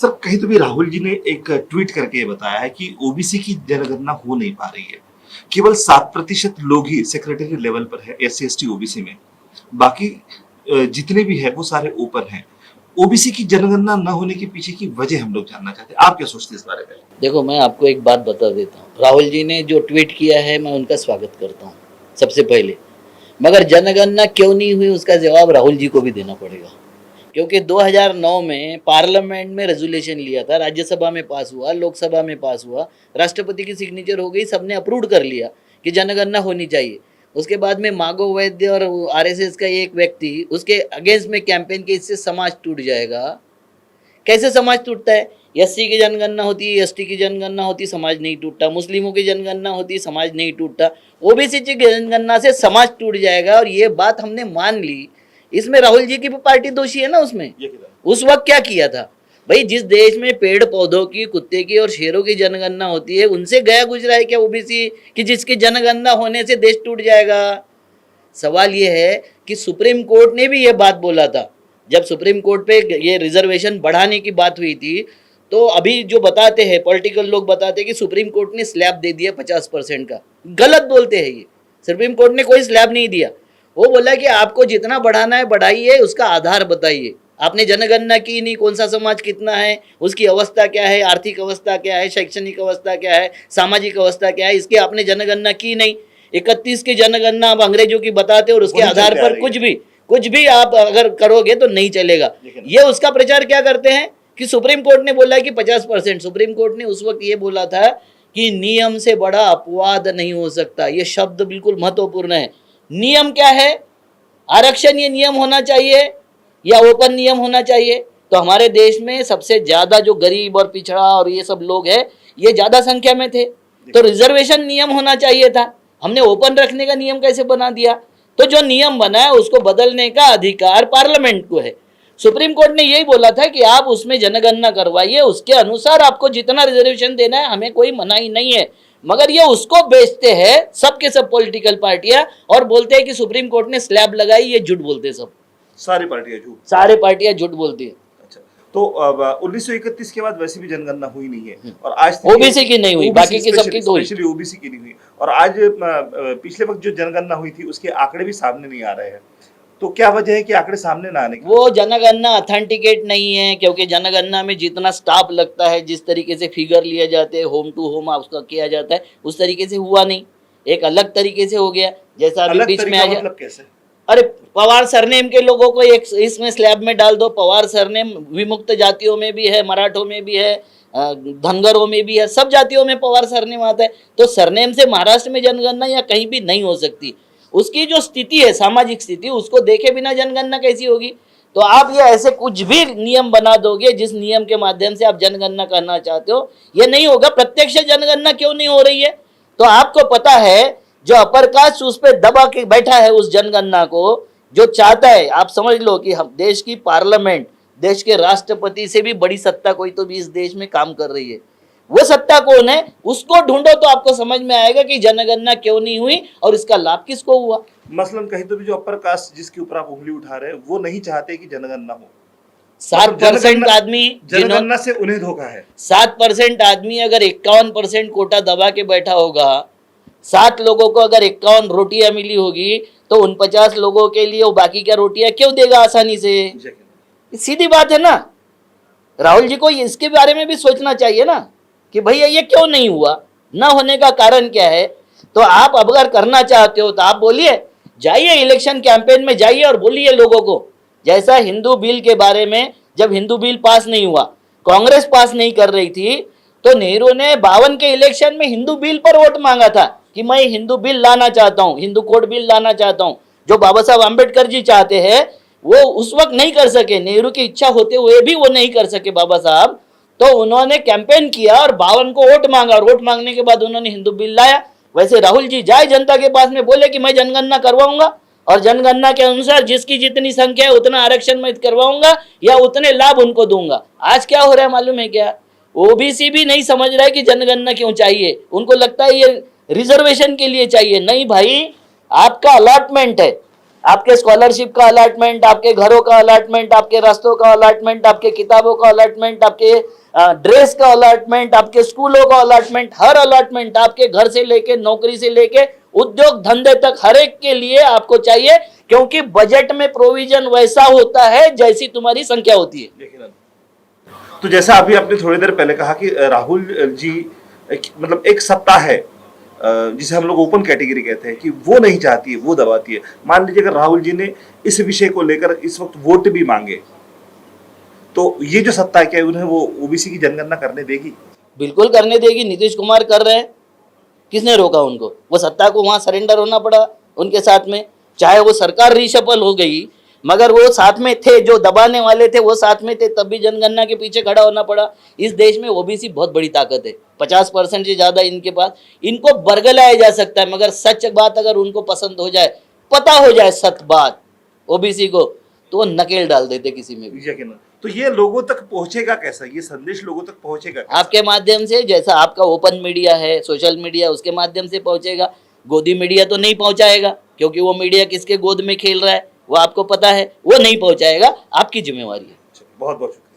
Sir कहीं तो भी राहुल जी ने एक ट्वीट करके ये बताया है कि ओबीसी की जनगणना हो नहीं पा रही है। केवल 7% लोग ही सेक्रेटरी लेवल पर है एससी एसटी ओबीसी में। बाकी जितने भी है वो सारे ऊपर हैं। ओबीसी की जनगणना न होने के पीछे की वजह हम लोग जानना चाहते हैं। आप क्या सोचते हैं इस बारे में? देखो, मैं आपको एक बात बता देता हूँ। राहुल जी ने जो ट्वीट किया है मैं उनका स्वागत करता हूँ सबसे पहले, मगर जनगणना क्यों नहीं हुई उसका जवाब राहुल जी को भी देना पड़ेगा। क्योंकि 2009 में पार्लियामेंट में रेजोल्यूशन लिया था, राज्यसभा में पास हुआ, लोकसभा में पास हुआ, राष्ट्रपति की सिग्नेचर हो गई, सबने अप्रूव कर लिया कि जनगणना होनी चाहिए। उसके बाद में मागो वैद्य और आरएसएस का एक व्यक्ति उसके अगेंस्ट में कैंपेन के, इससे समाज टूट जाएगा। कैसे समाज टूटता है? एससी की जनगणना होती है, एसटी की जनगणना होती, समाज नहीं टूटता। मुस्लिमों की जनगणना होती, समाज नहीं टूटता। ओबीसी की जनगणना से समाज टूट जाएगा, और ये बात हमने मान ली। इसमें राहुल जी की भी पार्टी दोषी है ना। उसमें उस वक्त क्या किया था भाई? जिस देश में पेड़ पौधों की, कुत्ते की और शेरों की जनगणना होती है, उनसे गया गुजरा है क्या ओबीसी कि जिसकी जनगणना होने से देश टूट जाएगा? सवाल ये है कि सुप्रीम कोर्ट ने भी ये बात बोला था। जब सुप्रीम कोर्ट पे ये रिजर्वेशन बढ़ाने की बात हुई थी, तो अभी जो बताते हैं पॉलिटिकल लोग बताते हैं कि सुप्रीम कोर्ट ने स्लैब दे दिया 50% का। गलत बोलते हैं ये। सुप्रीम कोर्ट ने कोई स्लैब नहीं दिया। वो बोला कि आपको जितना बढ़ाना है बढ़ाइए, उसका आधार बताइए। आपने जनगणना की नहीं, कौन सा समाज कितना है, उसकी अवस्था क्या है, आर्थिक अवस्था क्या है, शैक्षणिक अवस्था क्या है, सामाजिक अवस्था क्या है, इसकी आपने जनगणना की नहीं। 31 की जनगणना आप अंग्रेजों की बताते हो, और उसके आधार पर कुछ भी आप अगर करोगे तो नहीं चलेगा। ये उसका प्रचार क्या करते हैं कि सुप्रीम कोर्ट ने बोला कि 50%। सुप्रीम कोर्ट ने उस वक्त ये बोला था कि नियम से बड़ा अपवाद नहीं हो सकता। ये शब्द बिल्कुल महत्वपूर्ण है। नियम क्या है? आरक्षण ये नियम होना चाहिए या ओपन नियम होना चाहिए? तो हमारे देश में सबसे ज्यादा जो गरीब और पिछड़ा और ये सब लोग हैं, ये ज्यादा संख्या में थे, तो रिजर्वेशन नियम होना चाहिए था। हमने ओपन रखने का नियम कैसे बना दिया? तो जो नियम बना है उसको बदलने का अधिकार पार्लियामेंट को है। सुप्रीम कोर्ट ने यही बोला था कि आप उसमें जनगणना करवाइए, उसके अनुसार आपको जितना रिजर्वेशन देना है, हमें कोई मनाही नहीं है। मगर ये उसको बेचते हैं सब के सब पॉलिटिकल पार्टियां, और बोलते हैं कि सुप्रीम कोर्ट ने स्लैब लगाई। ये झूठ बोलते हैं सब, सारी पार्टियां झूठ बोलती है। अच्छा, तो 1931 के बाद वैसे भी जनगणना हुई नहीं है, और आज ओबीसी की नहीं हुई, बाकी की सबकी तो हुई, स्पेशली ओबीसी की नहीं हुई। और आज पिछले वक्त जो जनगणना हुई थी उसके आंकड़े भी सामने नहीं आ रहे हैं। तो क्या वजह है कि आंकड़े सामने ना आने की? वो जनगणना ऑथेंटिकेट नहीं है, क्योंकि जनगणना में जितना स्टाफ लगता है, जिस तरीके से फिगर लिए जाते हैं, होम टू होम उसका किया जाता है, उस तरीके से हुआ नहीं। एक अलग तरीके से हो गया, जैसा अभी बीच में आ जाए। मतलब कैसे? अरे, पवार सरनेम के लोगों को एक इसमें स्लैब में डाल दो। पवार सरनेम विमुक्त जातियों में भी है, मराठों में भी है, धनगरों में भी है, सब जातियों में पवार सरनेम आता है। तो सरनेम से महाराष्ट्र में जनगणना या कहीं भी नहीं हो सकती। उसकी जो स्थिति है, सामाजिक स्थिति, उसको देखे बिना जनगणना कैसी होगी? तो आप ये ऐसे कुछ भी नियम बना दोगे जिस नियम के माध्यम से आप जनगणना करना चाहते हो, ये नहीं होगा। प्रत्यक्ष जनगणना क्यों नहीं हो रही है? तो आपको पता है जो अपर कास्ट उस पर दबा के बैठा है, उस जनगणना को जो चाहता है, आप समझ लो कि हम देश की पार्लियामेंट, देश के राष्ट्रपति से भी बड़ी सत्ता कोई तो भी इस देश में काम कर रही है। वो सत्ता कौन है? उसको ढूंढो तो आपको समझ में आएगा कि जनगणना क्यों नहीं हुई और इसका लाभ किसको हुआ। मसलन कहीं तो भी जो अपर कास्ट जिसके ऊपर आप उंगली उठा रहे हैं, वो नहीं चाहते कि जनगणना हो। 7% आदमी, जनगणना से उन्हें धोखा है। 7% आदमी अगर 51% कोटा दबा के बैठा होगा, 7 लोगों को अगर 51 रोटियां मिली होगी, तो 49 लोगों के लिए वो बाकी क्या रोटियां क्यों देगा आसानी से? सीधी बात है ना। राहुल जी को इसके बारे में भी सोचना चाहिए ना कि भैया ये क्यों नहीं हुआ, ना होने का कारण क्या है। तो आप अगर करना चाहते हो तो आप बोलिए, जाइए इलेक्शन कैंपेन में जाइए और बोलिए लोगों को। जैसा हिंदू बिल के बारे में, जब हिंदू बिल पास नहीं हुआ, कांग्रेस पास नहीं कर रही थी, तो नेहरू ने 52 के इलेक्शन में हिंदू बिल पर वोट मांगा था कि मैं हिंदू बिल लाना चाहता हूं, हिंदू कोड बिल लाना चाहता हूं। जो बाबा साहब आम्बेडकर जी चाहते हैं वो उस वक्त नहीं कर सके, नेहरू की इच्छा होते हुए भी वो नहीं कर सके बाबा साहब। तो उन्होंने कैंपेन किया और 52 को वोट मांगा, और वोट मांगने के बाद उन्होंने हिंदू बिल लाया। वैसे राहुल जी जाए जनता के पास में, बोले कि मैं जनगणना करवाऊंगा और जनगणना के अनुसार जिसकी जितनी संख्या है उतना आरक्षण मैं करवाऊंगा या उतने लाभ उनको दूंगा। आज क्या हो रहा है मालूम है क्या? ओबीसी भी नहीं समझ रहा है कि जनगणना क्यों चाहिए। उनको लगता है ये रिजर्वेशन के लिए चाहिए। नहीं भाई, आपका अलॉटमेंट है, आपके स्कॉलरशिप का अलॉटमेंट, आपके घरों का अलॉटमेंट, आपके रास्तों का अलॉटमेंट, आपके किताबों का अलॉटमेंट, आपके ड्रेस का अलॉटमेंट, आपके स्कूलों का अलॉटमेंट, हर अलॉटमेंट आपके घर से लेके नौकरी से लेके उद्योग धंधे तक हर एक के लिए आपको चाहिए, क्योंकि बजट में प्रोविजन वैसा होता है जैसी तुम्हारी संख्या होती है। देखिए ना, तो जैसा अभी आपने थोड़ी देर पहले कहा कि राहुल जी मतलब एक सत्ता है जिसे हम लोग ओपन कैटेगरी कहते हैं कि वो नहीं चाहती है, वो दबाती है। मान लीजिए अगर राहुल जी ने इस विषय को लेकर इस वक्त वोट भी मांगे तो ये जो सत्ता है क्या उन्हें वो ओबीसी की जनगणना करने देगी? बिल्कुल करने देगी। नीतीश कुमार कर रहे हैं, किसने रोका उनको? वो सत्ता को वहां सरेंडर होना पड़ा उनके साथ में, चाहे वो सरकार रीशफल हो गई मगर वो साथ में थे, जो दबाने वाले थे वो साथ में थे, तब भी जनगणना के पीछे खड़ा होना पड़ा। इस देश में ओबीसी बहुत बड़ी ताकत है, 50% से ज्यादा इनके पास, इनको बरगलाया जा सकता है, मगर सच बात अगर उनको पसंद हो जाए, पता हो जाए सच बात ओबीसी को, तो वो नकेल डाल देते किसी में भी। यकीनन। तो ये लोगों तक पहुंचेगा कैसा, ये संदेश लोगों तक पहुंचेगा कैसा? आपके माध्यम से, जैसा आपका ओपन मीडिया है, सोशल मीडिया, उसके माध्यम से पहुंचेगा। गोदी मीडिया तो नहीं पहुंचाएगा, क्योंकि वो मीडिया किसके गोद में खेल रहा है वो आपको पता है, वो नहीं पहुंचाएगा, आपकी जिम्मेवारी है। बहुत बहुत शुक्रिया।